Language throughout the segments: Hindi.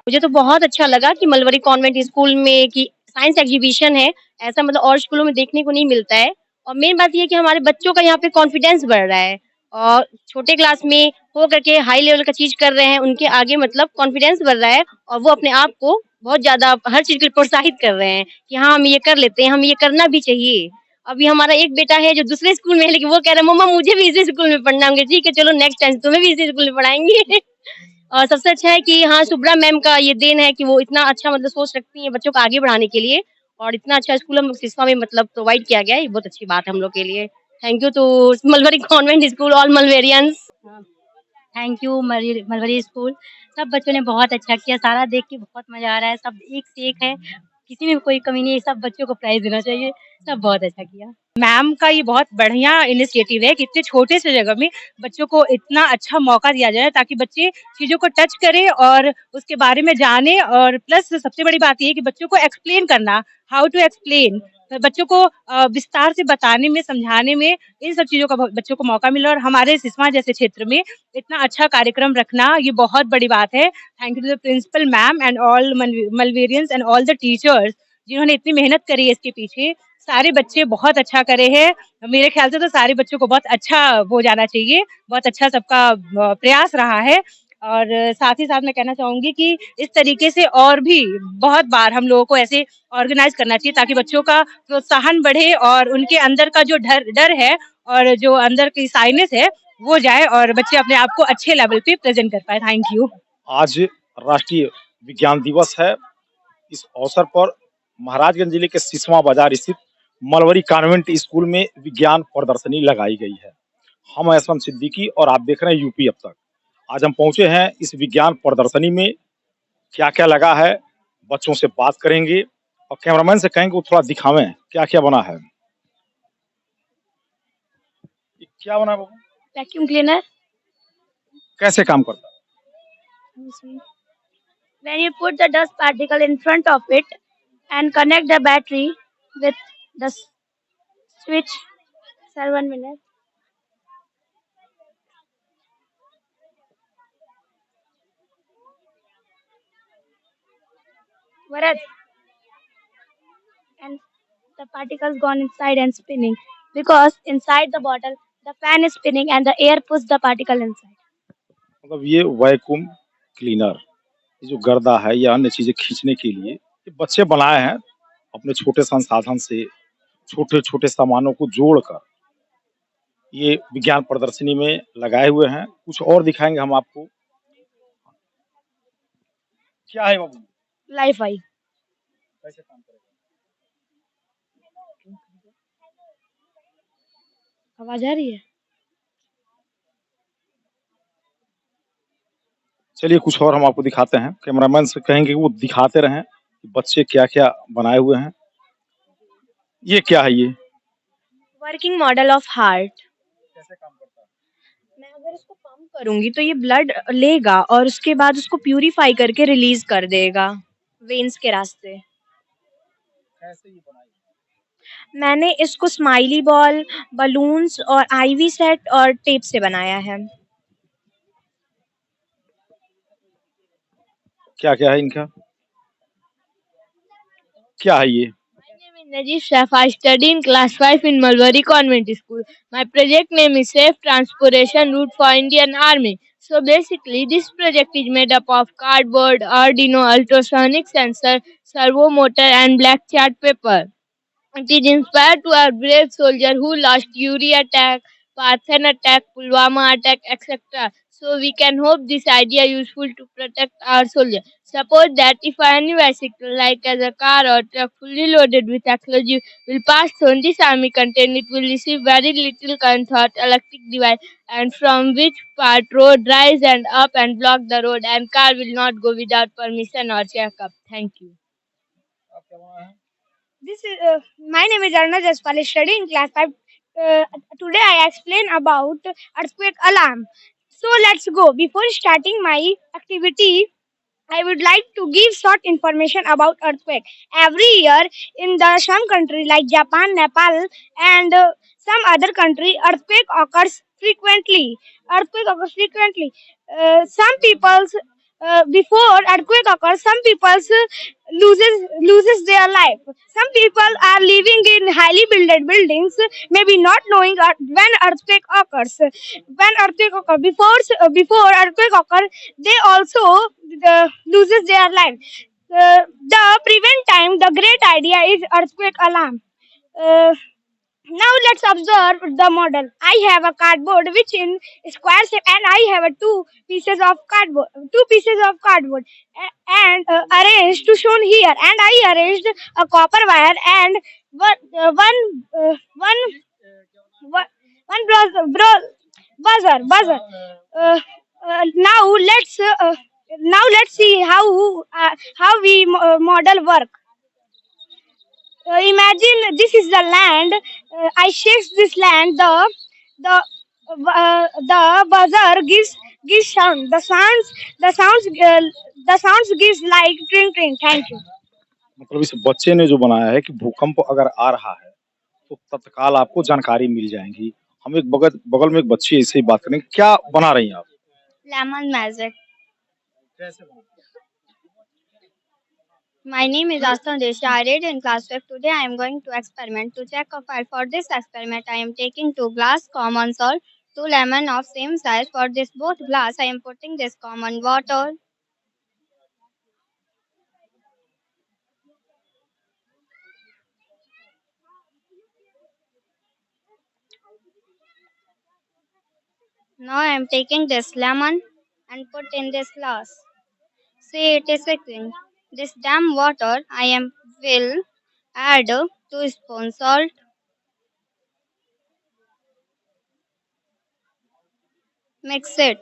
मुझे तो बहुत अच्छा लगा कि मलवरी कॉन्वेंट स्कूल में कि साइंस एग्जीबिशन है, ऐसा मतलब और स्कूलों में देखने को नहीं मिलता है। और मेन बात ये है कि हमारे बच्चों का यहाँ पे कॉन्फिडेंस बढ़ रहा है और छोटे क्लास में हो करके हाई लेवल का चीज़ कर रहे हैं, उनके आगे मतलब कॉन्फिडेंस बढ़ रहा है और वो अपने आप को बहुत ज़्यादा हर चीज़ के लिए प्रोत्साहित कर रहे हैं कि हाँ, हम ये कर लेते हैं, हमें ये करना भी चाहिए। अभी हमारा एक बेटा है जो दूसरे स्कूल में है, लेकिन वो कह रहा है मम्मा मुझे भी इसी स्कूल में पढ़ना है। हम कहे ठीक है चलो नेक्स्ट टाइम तुम्हें भी इसी स्कूल में पढ़ाएँगे। और सबसे अच्छा है कि हाँ, शुभ्रा मैम का ये देन है कि वो इतना अच्छा मतलब सोच रखती हैं बच्चों को आगे बढ़ाने के लिए और इतना अच्छा स्कूल हम लोग सिसवा में मतलब प्रोवाइड किया गया है, ये बहुत अच्छी बात है हम लोग के लिए। Thank you to Mulberry Convent School all Mulberians. Thank you Mulberry school. सब बच्चों ने बहुत अच्छा किया, सारा देख के बहुत मज़ा आ रहा है, सब एक से एक है, किसी में कोई कमी नहीं है, सब बच्चों को प्राइज़ देना चाहिए, सब बहुत अच्छा किया। मैम का ये बहुत बढ़िया इनिशिएटिव है कि इतने छोटे से जगह में बच्चों को इतना अच्छा मौका दिया जाए ताकि बच्चे चीज़ों को टच करें और उसके बारे में जाने और प्लस सबसे बड़ी बात ये है कि बच्चों को एक्सप्लेन करना, हाउ टू एक्सप्लेन बच्चों को विस्तार से बताने में, समझाने में इन सब चीज़ों का बच्चों को मौका मिला और हमारे सिसवा जैसे क्षेत्र में इतना अच्छा कार्यक्रम रखना ये बहुत बड़ी बात है। Thank you to the principal ma'am and all Mulberians and all the teachers जिन्होंने इतनी मेहनत करी है इसके पीछे। सारे बच्चे बहुत अच्छा करे हैं। मेरे ख्याल से तो सारे बच्चों को बहुत अच्छा हो जाना चाहिए। बहुत अच्छा सबका प्रयास रहा है और साथ ही साथ मैं कहना चाहूँगी कि इस तरीके से और भी बहुत बार हम लोगों को ऐसे ऑर्गेनाइज़ करना चाहिए ताकि बच्चों का प्रोत्साहन बढ़े और उनके अंदर का जो डर डर है और जो अंदर की शाइनेस है, वो जाए और बच्चे अपने आप को अच्छे लेवल पे प्रेज़ेंट कर पाएँ। Thank you. आज राष्ट्रीय विज्ञान दिवस है। इस अवसर पर महाराजगंज जिले के सिसवा बाजार स्थित मलवरी कॉन्वेंट स्कूल में विज्ञान प्रदर्शनी लगाई गई है। हम एसएम सिद्दीकी और आप देख रहे हैं यूपी अब तक। आज हम पहुंचे हैं इस विज्ञान प्रदर्शनी में क्या-क्या लगा है, बच्चों से बात करेंगे और कैमरामैन से कहेंगे वो थोड़ा दिखावें क्या-क्या बना है। ये क्या बना है बाबू? Vacuum cleaner. कैसे काम करता है? When you put the dust particle in front of it and connect the battery with the switch. Sir, 1 minute. Bharat. And the particles gone inside and spinning because inside the bottle the fan is spinning and the air pushes the particle inside. मतलब ये वैक्यूम क्लीनर, ये जो गर्दा है या अन्य चीजें खींचने के लिए ये बच्चे बनाए हैं अपने छोटे संसाधन से, छोटे-छोटे सामानों को जोड़कर ये विज्ञान प्रदर्शनी में लगाए हुए हैं। कुछ और दिखाएंगे हम आपको। क्या है बाबू? Li-Fi. कैसे काम करेगा? आवाज आ रही है? चलिए कुछ और हम आपको दिखाते हैं। कैमरामैन से कहेंगे कि वो दिखाते रहें कि बच्चे क्या-क्या बनाए हुए हैं। ये क्या है ये? Working model of heart. कैसे काम करता है? मैं अगर इसको पंप करूंगी तो ये ब्लड लेगा और उसके बाद उसको प्यूरिफाई करके रिलीज कर देगा वेन्स के रास्ते। कैसे ये बनाई? मैंने इसको स्माइली बॉल, बलून्स और आईवी सेट और टेप से बनाया है। क्या-क्या है इनका? क्या है ये? My name is Najib Saif. I study in class 5 in Mulberry Convent School. My project name is Safe Transportation Route for Indian Army. So basically, this project is made up of cardboard, Arduino, ultrasonic sensor, servo motor, and black chart paper. It is inspired to our brave soldier who lost Uri attack, Parthan attack, Pulwama attack, etc. So we can hope this idea useful to protect our soldiers. Suppose that if any bicycle like as a car or truck fully loaded with explosive will pass through this army content, it will receive very little current thought electric device and from which part road rise and up and block the road and car will not go without permission or checkup. Thank you. This is my name is Arna Jaspal. I study in class 5. Today I explain about earthquake alarm. So let's go. Before starting my activity, I would like to give short information about earthquake. Every year in the some country like Japan, Nepal, and some other country, earthquake occurs frequently. Some people before earthquake occurs, some people loses their life. Some people are living in highly built buildings, maybe not knowing when earthquake occurs. When earthquake occurs, before earthquake occurs, they also loses their life. The prevent time, the great idea is earthquake alarm. Uh, Now let's observe the model. I have a cardboard which in square shape, and I have a two pieces of cardboard and arranged to shown here. And I arranged a copper wire and one uh, one uh, one one buzzer. Uh, now let's see how we model work. Imagine this is the land. I shake this land. The buzzer gives sound. The sounds gives like tring tring. Thank you. मतलब इस बच्चे ने जो बनाया है कि भूकंप अगर आ रहा है तो तत्काल आपको जानकारी मिल जाएगी। हम एक बगल बगल में एक बच्ची ऐसे ही बात करेंगे, क्या बना रही हैं आप? Lemon magic. कैसे बना? My name is Aston Deshi. I read in class 5. Today I am going to experiment. To check a file for this experiment, I am taking 2 glass common salt, 2 lemon of same size. For this both glass, I am putting this common water. Now I am taking this lemon and put in this glass. Say it is cooking. This damn water I am will add 2 spoons salt. Mix it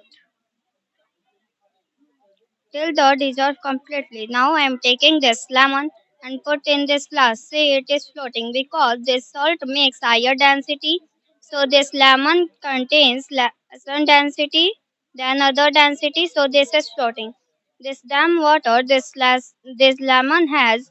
till the dissolve completely. Now I am taking this lemon and put in this glass. Say it is floating because this salt makes higher density. So this lemon contains some density than other density. So this is floating. This damn water, this lemon has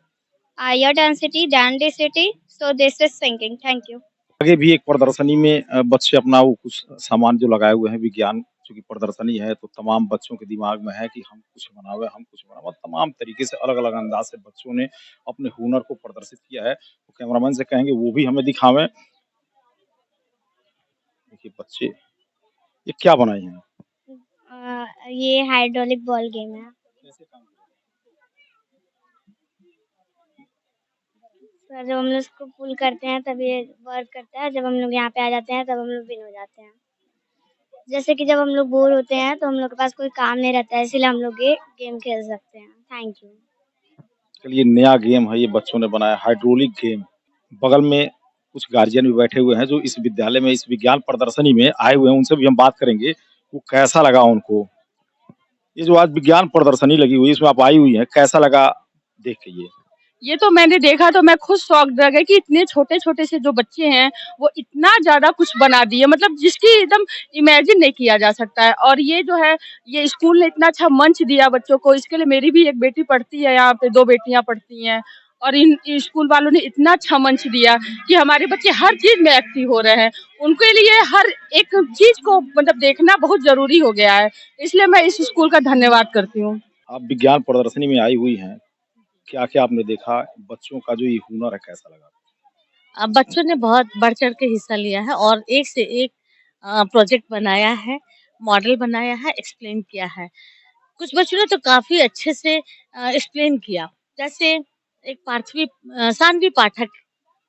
higher density than density. So this is sinking. Thank you. आगे भी एक प्रदर्शनी में बच्चे अपना वो कुछ सामान जो लगाए हुए हैं विज्ञान चूँकि प्रदर्शनी है तो तमाम बच्चों के दिमाग में है कि हम कुछ बनावे, हम कुछ बनावे। तमाम तरीके से अलग-अलग अंदाज से बच्चों ने अपने हुनर को प्रदर्शित किया है। तो कैमरामैन से कहेंगे वो भी हमें दिखावें। देखिए बच्चे, ये क्या बनाई हैं? ये हाइड्रोलिक बॉल गेम है। कैसे काम सर जब हम लोग इसको पुल करते हैं तब ये वर्क करता है। जब हम लोग यहाँ पे आ जाते हैं तब हम लोग विन हो जाते हैं। जैसे कि जब हम लोग बोर होते हैं तो हम लोग के पास कोई काम नहीं रहता है, इसीलिए हम लोग ये गेम खेल सकते हैं। Thank you. चलिए नया गेम है ये बच्चों ने बनाया हाइड्रोलिक गेम। बगल में कुछ गार्जियन भी बैठे हुए हैं जो इस विद्यालय में इस विज्ञान प्रदर्शनी में आए हुए हैं, उनसे भी हम बात करेंगे, वो कैसा लगा उनको? ये जो आज विज्ञान प्रदर्शनी लगी हुई है इसमें आप आई हुई हैं, कैसा लगा देख के ये? ये तो मैंने देखा तो मैं खुद शॉक्ड रह गई कि इतने छोटे-छोटे से जो बच्चे हैं, वो इतना ज़्यादा कुछ बना दिए मतलब जिसकी एकदम इमेजिन नहीं किया जा सकता है। और ये जो है, ये स्कूल ने इतना अच्छा मंच दिया बच्चों को, इसके लिए मेरी भी एक बेटी पढ़ती है यहाँ पे, 2 बेटियाँ पढ़ती हैं। और इन स्कूल वालों ने इतना अच्छा मंच दिया कि हमारे बच्चे हर चीज़ में एक्टिव हो रहे हैं। उनके लिए हर एक चीज़ को मतलब देखना बहुत ज़रूरी हो गया है। इसलिए मैं इस स्कूल का धन्यवाद करती हूँ। आप विज्ञान प्रदर्शनी में आई हुई हैं, क्या-क्या आपने देखा? बच्चों का जो ये हुनर है कैसा लगा? बच्चों ने बहुत बढ़-चढ़ के हिस्सा लिया है और एक से एक प्रोजेक्ट बनाया है, मॉडल बनाया है, एक्सप्लेन किया है। कुछ बच्चों ने तो काफ़ी अच्छे से एक्सप्लेन किया। जैसे एक सान्वी पाठक,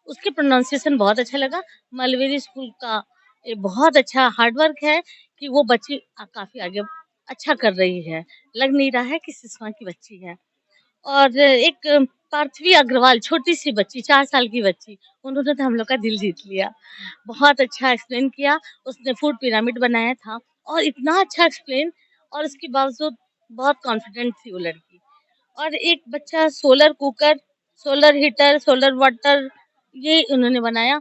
उसके प्रोनाउंसिएशन बहुत अच्छा लगा। मलवेरी स्कूल का ये बहुत अच्छा हार्ड वर्क है कि वो बच्ची काफ़ी आगे अच्छा कर रही है। लग नहीं रहा है कि सिसवा की बच्ची है। और एक पार्थवी अग्रवाल छोटी-सी बच्ची 4 साल की बच्ची, उन्होंने तो हम लोग का दिल जीत लिया। बहुत अच्छा एक्सप्लेन किया, उसने फूड पिरामिड बनाया था और इतना अच्छा एक्सप्लेन और उसके बावजूद बहुत कॉन्फिडेंट थी वो लड़की। और एक बच्चा solar cooker, solar heater, solar water ये उन्होंने बनाया।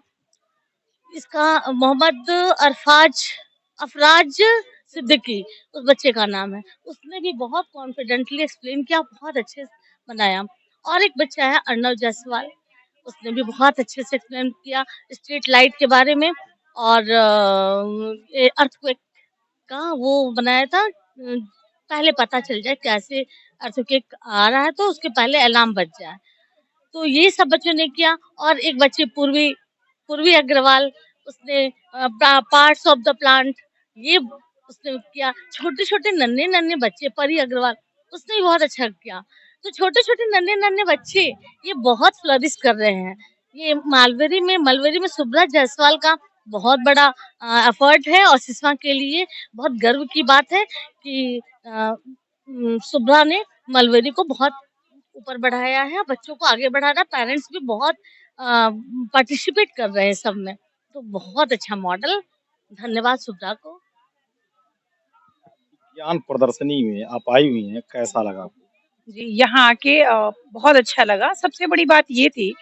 इसका मोहम्मद अफराज सिद्दीकी उस बच्चे का नाम है। उसने भी बहुत कॉन्फिडेंटली एक्सप्लेन किया, बहुत अच्छे से बनाया। और एक बच्चा है अर्णव जायसवाल, उसने भी बहुत अच्छे से एक्सप्लेन किया स्ट्रीट लाइट के बारे में और ये अर्थक्वेक का वो बनाया था पहले पता चल जाए, कैसे अर्थक्वेक आ रहा है तो उसके पहले अलार्म बज जाए। तो ये सब बच्चों ने किया। और एक बच्ची पूर्वी पूर्वी अग्रवाल, उसने पार्ट्स ऑफ द प्लांट, ये उसने किया। छोटे-छोटे नन्हे-नन्हे बच्चे, परी अग्रवाल, उसने भी बहुत अच्छा किया। तो छोटे-छोटे नन्हे-नन्हे बच्चे ये बहुत फ्लरिश कर रहे हैं। ये मलबरी में सुब्रा जायसवाल का बहुत बड़ा एफर्ट है, और सिसवा के लिए बहुत गर्व की बात है कि सुब्रा ने मलबरी को बहुत ऊपर बढ़ाया है, बच्चों को आगे बढ़ा रहा है। पेरेंट्स भी बहुत पार्टिसिपेट कर रहे हैं सब में। तो बहुत अच्छा मॉडल, धन्यवाद सुब्रा को। ज्ञान प्रदर्शनी में आप आई हुई हैं, कैसा लगा आपको? जी, यहाँ आके बहुत अच्छा लगा। सबसे बड़ी बात ये थी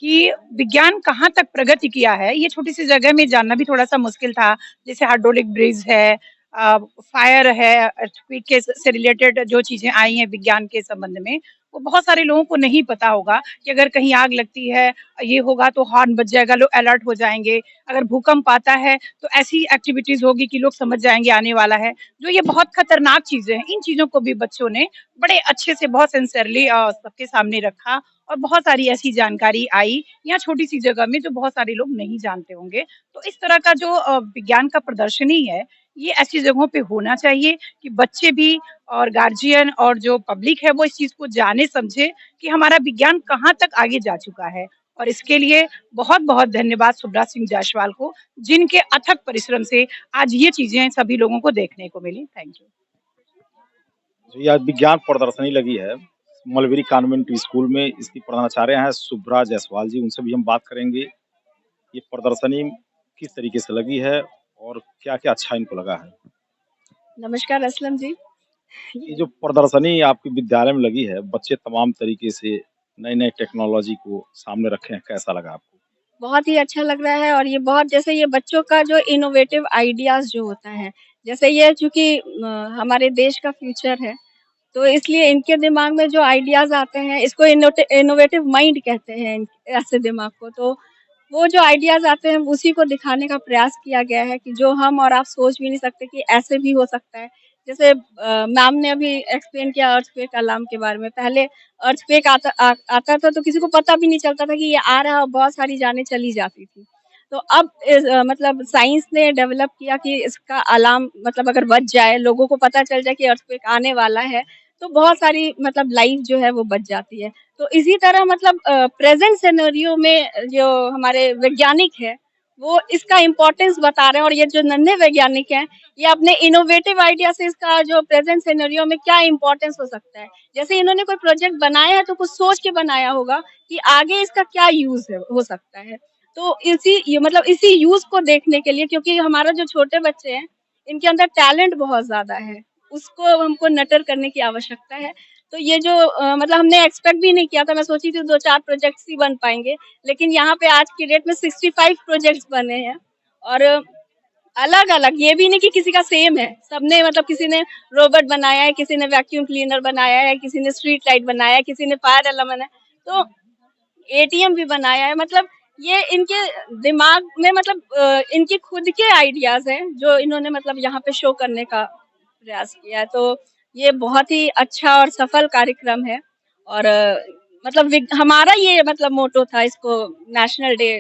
कि विज्ञान कहाँ तक प्रगति किया है, ये छोटी-सी जगह में जानना भी थोड़ा-सा मुश्किल था। जैसे हाइड्रोलिक ब्रिज है, फायर है, अर्थक्वेक के से रिलेटेड जो चीज़ें आई हैं विज्ञान के संबंध में, वो बहुत सारे लोगों को नहीं पता होगा कि अगर कहीं आग लगती है, ये होगा तो हॉर्न बज जाएगा, लोग अलर्ट हो जाएँगे। अगर भूकंप आता है, तो ऐसी एक्टिविटीज़ होगी कि लोग समझ जाएँगे आने वाला है। जो ये बहुत खतरनाक चीज़ें हैं, इन चीज़ों को भी बच्चों ने बड़े अच्छे से बहुत सिंसियरली सबके सामने रखा, और बहुत सारी ऐसी जानकारी आई यहाँ छोटी-सी जगह में जो बहुत सारे लोग नहीं जानते होंगे। तो इस तरह का जो विज्ञान का प्रदर्शनी है, ये ऐसी जगहों पे होना चाहिए कि बच्चे भी और गार्जियन और जो पब्लिक है वो इस चीज़ को जाने समझे कि हमारा विज्ञान कहाँ तक आगे जा चुका है। और इसके लिए बहुत-बहुत धन्यवाद सुब्रा सिंह जायसवाल को, जिनके अथक परिश्रम से आज ये चीज़ें सभी लोगों को देखने को मिली। Thank you. जी, आज विज्ञान प्रदर्शनी लगी है मलबरी कॉन्वेंट स्कूल में। इसकी प्रधानाचार्य हैं सुब्रा जायसवाल जी, उनसे भी हम बात करेंगे। ये प्रदर्शनी किस तरीके से लगी है और क्या-क्या अच्छा इनको लगा है? नमस्कार असलम जी। ये जो प्रदर्शनी आपके विद्यालय में लगी है, बच्चे तमाम तरीके से नई-नई टेक्नोलॉजी को सामने रखे हैं, कैसा लगा आपको? बहुत ही अच्छा लग रहा है, और ये बहुत जैसे ये बच्चों का जो इनोवेटिव आइडियाज़ जो होता है, जैसे ये चूँकि हमारे देश का फ्यूचर है, तो इसलिए इनके दिमाग में जो आइडियाज़ आते हैं, इसको इनोवेटिव माइंड कहते हैं ऐसे दिमाग को। तो वो जो आइडियाज़ आते हैं उसी को दिखाने का प्रयास किया गया है कि जो हम और आप सोच भी नहीं सकते कि ऐसे भी हो सकता है। जैसे मैम ने अभी एक्सप्लेन किया अर्थक्वेक अलार्म के बारे में। पहले अर्थक्वेक आता था तो किसी को पता भी नहीं चलता था कि ये आ रहा है, और बहुत सारी जानें चली जाती थी। तो अब मतलब साइंस ने डेवलप किया कि इसका अलार्म मतलब अगर बज जाए, लोगों को पता चल जाए कि अर्थक्वेक आने वाला है, तो बहुत सारी मतलब लाइफ जो है वो बच जाती है। तो इसी तरह मतलब प्रेज़ेंट सिनेरियो में जो हमारे वैज्ञानिक हैं, वो इसका इम्पोर्टेंस बता रहे हैं, और ये जो नन्हे वैज्ञानिक हैं, ये अपने इनोवेटिव आइडिया से इसका जो प्रेज़ेंट सिनेरियो में क्या इम्पोर्टेंस हो सकता है। जैसे इन्होंने कोई प्रोजेक्ट बनाया है तो कुछ सोच के बनाया होगा कि आगे इसका क्या यूज़ है हो सकता है। तो इसी यूज़ को देखने के लिए, क्योंकि हमारा जो छोटे बच्चे हैं, इनके अंदर टैलेंट बहुत ज़्यादा है, उसको हमको नर्टर करने की आवश्यकता है। तो ये जो मतलब हमने एक्सपेक्ट भी नहीं किया था, मैं सोची थी 2-4 प्रोजेक्ट्स ही बन पाएँगे, लेकिन यहाँ पे आज की डेट में 65 प्रोजेक्ट्स बने हैं, और अलग-अलग, ये भी नहीं कि किसी का सेम है, सबने मतलब किसी ने रोबोट बनाया है, किसी ने वैक्यूम क्लीनर बनाया है, किसी ने स्ट्रीट लाइट बनाया है, किसी ने फायर अलार्म बनाया है, तो एटीएम भी बनाया है। मतलब ये इनके दिमाग में मतलब इनके खुद के आइडियाज़ हैं, जो इन्होंने मतलब यहाँ पे शो करने का प्रयास किया है। तो ये बहुत ही अच्छा और सफल कार्यक्रम है, और मतलब हमारा ये मतलब मोटो था इसको नेशनल डे,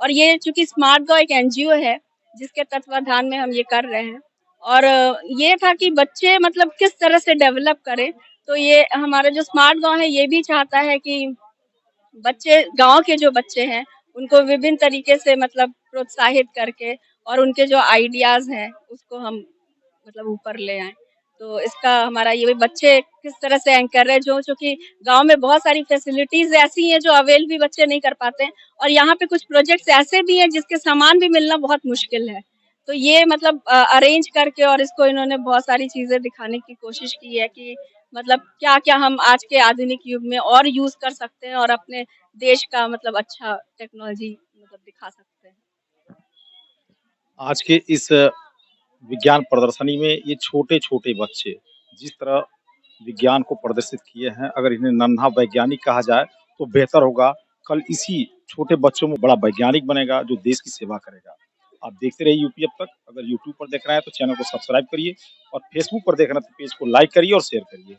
और ये चूँकि स्मार्ट गाँव एक एनजीओ है, जिसके तत्वाधान में हम ये कर रहे हैं, और ये था कि बच्चे मतलब किस तरह से डेवलप करें। तो ये हमारा जो स्मार्ट गाँव है, ये भी चाहता है कि बच्चे गाँव के जो बच्चे हैं, उनको विभिन्न तरीके से मतलब प्रोत्साहित करके, और उनके जो आइडियाज़ हैं, उसको हम मतलब ऊपर ले आएँ। तो इसका हमारा ये भी बच्चे किस तरह से एनकरेज हों, चूँकि गाँव में बहुत सारी फैसिलिटीज़ ऐसी हैं जो अवेल भी बच्चे नहीं कर पाते हैं, और यहाँ पे कुछ प्रोजेक्ट्स ऐसे भी हैं जिसके सामान भी मिलना बहुत मुश्किल है। तो ये मतलब अरेंज करके, और इसको इन्होंने बहुत सारी चीज़ें दिखाने की कोशिश की है कि मतलब क्या-क्या हम आज के आधुनिक युग में और यूज़ कर सकते हैं, और अपने देश का मतलब अच्छा टेक्नोलॉजी मतलब दिखा सकते हैं। आज के इस विज्ञान प्रदर्शनी में ये छोटे-छोटे बच्चे जिस तरह विज्ञान को प्रदर्शित किए हैं, अगर इन्हें नन्हा वैज्ञानिक कहा जाए तो बेहतर होगा। कल इसी छोटे बच्चों में बड़ा वैज्ञानिक बनेगा जो देश की सेवा करेगा। आप देखते रहिए यूपी अब तक। अगर यूट्यूब पर देख रहे हैं तो चैनल को सब्सक्राइब करिए और फेसबुक पर देख रहे हैं तो पेज को लाइक करिए और शेयर करिए।